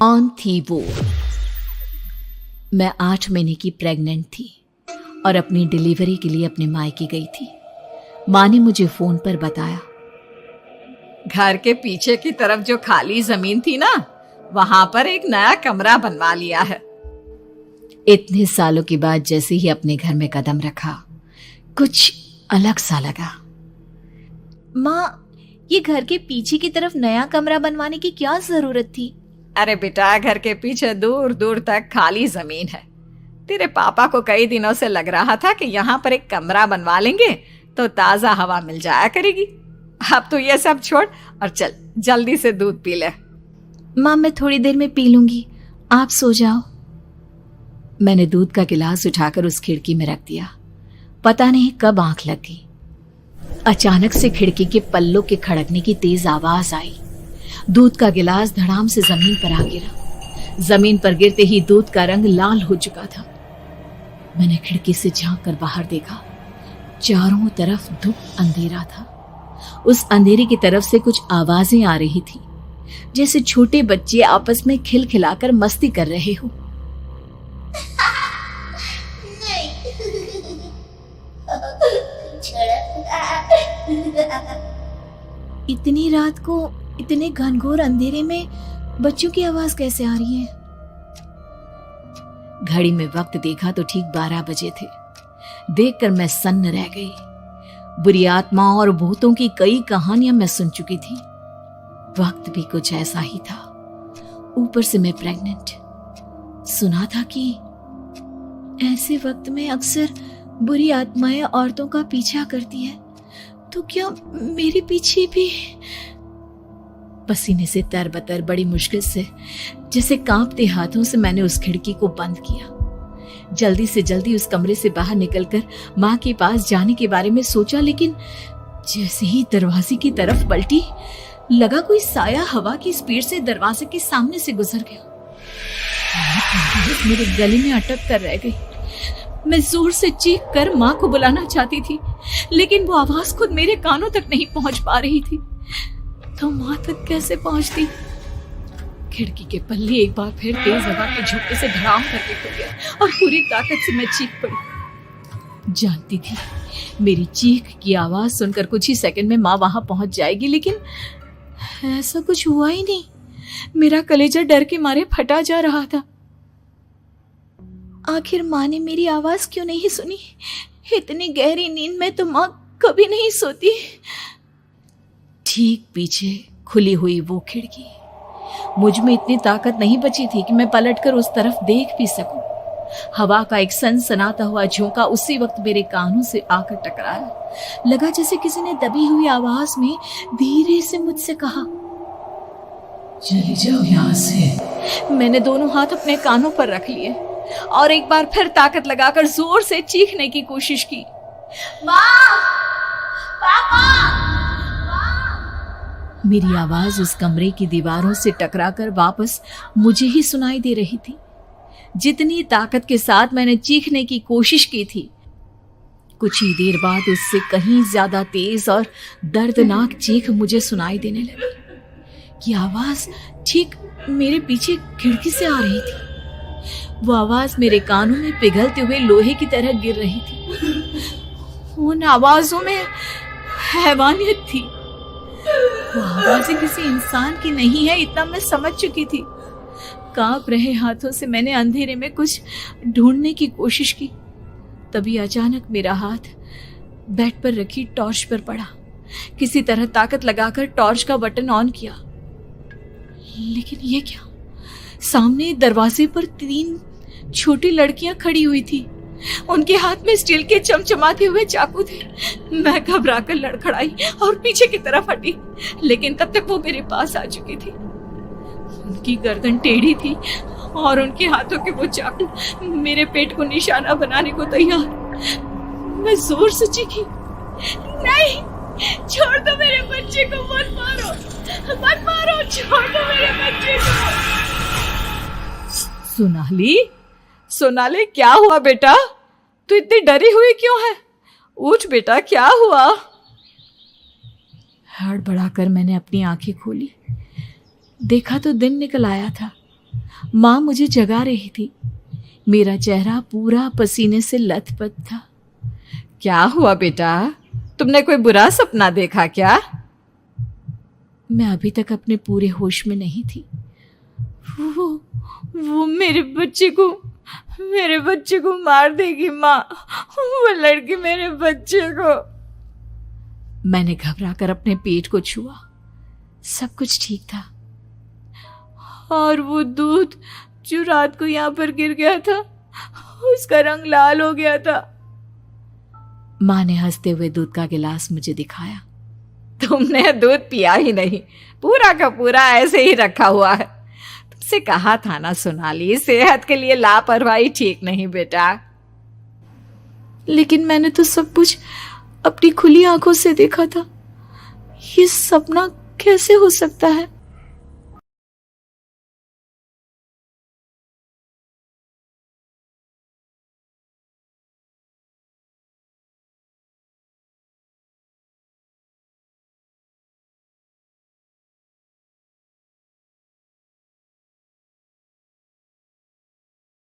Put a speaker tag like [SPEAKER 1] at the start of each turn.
[SPEAKER 1] कौन थी वो? मैं 8 महीने की प्रेग्नेंट थी और अपनी डिलीवरी के लिए अपने मायके गई थी। माँ ने मुझे फोन पर बताया,
[SPEAKER 2] घर के पीछे की तरफ जो खाली जमीन थी ना, वहां पर एक नया कमरा बनवा लिया है।
[SPEAKER 1] इतने सालों के बाद जैसे ही अपने घर में कदम रखा, कुछ अलग सा लगा।
[SPEAKER 3] माँ, ये घर के पीछे की तरफ नया कमरा बनवाने की क्या जरूरत थी?
[SPEAKER 2] अरे बेटा, घर के पीछे दूर दूर तक खाली जमीन है। तेरे पापा को कई दिनों से लग रहा था कि यहाँ पर एक कमरा बनवा लेंगे तो ताजा हवा मिल जाया करेगी। अब तो ये सब छोड़ और चल जल्दी से दूध पी ले।
[SPEAKER 3] माँ, मैं थोड़ी देर में पी लूंगी, आप सो जाओ।
[SPEAKER 1] मैंने दूध का गिलास उठाकर उस खिड़की में रख दिया। पता नहीं कब आंख लग गई। अचानक से खिड़की के पल्लों के खड़कने की तेज आवाज आई। दूध का गिलास धड़ाम से जमीन पर आ गिरा। जमीन पर गिरते ही दूध का रंग लाल हो चुका था। मैंने खिड़की से झांक कर बाहर देखा। चारों तरफ धूप अंधेरा था। उस अंधेरे की तरफ से कुछ आवाजें आ रही थी, जैसे छोटे बच्चे आपस में खिलखिलाकर मस्ती कर रहे हो।
[SPEAKER 3] इतनी रात को इतने घनघोर अंधेरे में बच्चों की आवाज कैसे आ रही है?
[SPEAKER 1] घड़ी में वक्त देखा तो ठीक 12 बजे थे। देखकर मैं सन्न रह गई। बुरी आत्माओं और भूतों की कई कहानियां मैं सुन चुकी थी। वक्त भी कुछ ऐसा ही था। ऊपर से मैं प्रेग्नेंट। सुना था कि ऐसे वक्त में अक्सर बुरी आत्माएं औरतों का पीछा करती है, तो क्या मेरे पीछे भी? पसीने से तरबतर बड़ी मुश्किल से, जैसे कांपते हाथों से मैंने उस खिड़की को बंद किया। जल्दी से जल्दी उस कमरे से बाहर निकलकर माँ के पास जाने के बारे में सोचा, लेकिन जैसे ही दरवाजे की तरफ पलटी, लगा कोई साया हवा की स्पीड से दरवाजे के सामने से गुजर गया। मेरे गले में अटक कर रह गई। मैं जोर से चीख कर माँ को बुलाना चाहती थी, लेकिन वो आवाज खुद मेरे कानों तक नहीं पहुंच पा रही थी। तो माँ तक कैसे पहुंचती? खिड़की के पल्ले एक बार फिर तेज हवा के झोंके से धड़ाम करके खुल गया और पूरी ताकत से मैं चीख पड़ी। जानती थी मेरी चीख की आवाज सुनकर कुछ ही सेकंड में माँ वहां पहुंच जाएगी, लेकिन ऐसा कुछ हुआ ही नहीं। मेरा कलेजा डर के मारे फटा जा रहा था।
[SPEAKER 3] आखिर माँ ने मेरी आवाज क्यों नहीं सुनी? इतनी गहरी नींद में तो माँ कभी नहीं सोती।
[SPEAKER 1] ठीक पीछे खुली हुई वो खिड़की। मुझ में इतनी ताकत नहीं बची थी कि मैं पलटकर उस तरफ देख भी सकूं। हवा का एक सनसनाता हुआ झोंका उसी वक्त मेरे कानों से आकर टकराया। लगा जैसे किसी ने दबी हुई आवाज में धीरे से मुझसे कहा, चली जाओ यहाँ से। मैंने दोनों हाथ अपने कानों पर रख लिए और एक बार फिर ताकत लगाकर जोर से चीखने की कोशिश की।
[SPEAKER 3] माँ! पापा!
[SPEAKER 1] मेरी आवाज उस कमरे की दीवारों से टकराकर वापस मुझे ही सुनाई दे रही थी। जितनी ताकत के साथ मैंने चीखने की कोशिश की थी, कुछ ही देर बाद उससे कहीं ज्यादा तेज और दर्दनाक चीख मुझे सुनाई देने लगी। ये आवाज ठीक मेरे पीछे खिड़की से आ रही थी। वो आवाज मेरे कानों में पिघलते हुए लोहे की तरह गिर रही थी। उन आवाजों में हैवानियत थी। वो आवाजें किसी इंसान की नहीं है, इतना मैं समझ चुकी थी। कांप रहे हाथों से मैंने अंधेरे में कुछ ढूंढने की कोशिश की। तभी अचानक मेरा हाथ बेड पर रखी टॉर्च पर पड़ा। किसी तरह ताकत लगाकर टॉर्च का बटन ऑन किया, लेकिन ये क्या? सामने दरवाजे पर 3 छोटी लड़कियां खड़ी हुई थी। उनके हाथ में स्टील के चमचमाते हुए चाकू थे। मैं घबराकर लड़खड़ाई और पीछे की तरफ हटी, लेकिन तब तक वो मेरे पास आ चुकी थी। उनकी गर्दन टेढ़ी थी और उनके हाथों के वो चाकू मेरे पेट को निशाना बनाने को तैयार। मैं जोर से चीखी, नहीं, छोड़ दो मेरे बच्चे को, मत मारो, मत मारो, छोड़ दो मेरे बच्चे को।
[SPEAKER 2] सोनाली, क्या हुआ बेटा? तू इतनी डरी हुई क्यों है? उठ बेटा, क्या हुआ?
[SPEAKER 1] हड़बड़ाकर मैंने अपनी आंखें खोली। देखा तो दिन निकल आया था। माँ मुझे जगा रही थी। मेरा चेहरा पूरा पसीने से लथपथ था।
[SPEAKER 2] क्या हुआ बेटा, तुमने कोई बुरा सपना देखा क्या?
[SPEAKER 1] मैं अभी तक अपने पूरे होश में नहीं थी।
[SPEAKER 3] वो मेरे बच्चे को मार देगी माँ। वो लड़की मेरे बच्चे को।
[SPEAKER 1] मैंने घबराकर अपने पेट को छुआ। सब कुछ ठीक था।
[SPEAKER 3] और वो दूध जो रात को यहाँ पर गिर गया था, उसका रंग लाल हो गया था।
[SPEAKER 1] माँ ने हंसते हुए दूध का गिलास मुझे दिखाया।
[SPEAKER 2] तुमने दूध पिया ही नहीं, पूरा का पूरा ऐसे ही रखा हुआ है। तुमसे कहा था ना सोनाली, सेहत के लिए लापरवाही ठीक नहीं बेटा।
[SPEAKER 3] लेकिन मैंने तो सब कुछ अपनी खुली आंखों से देखा था। ये सपना कैसे हो सकता है?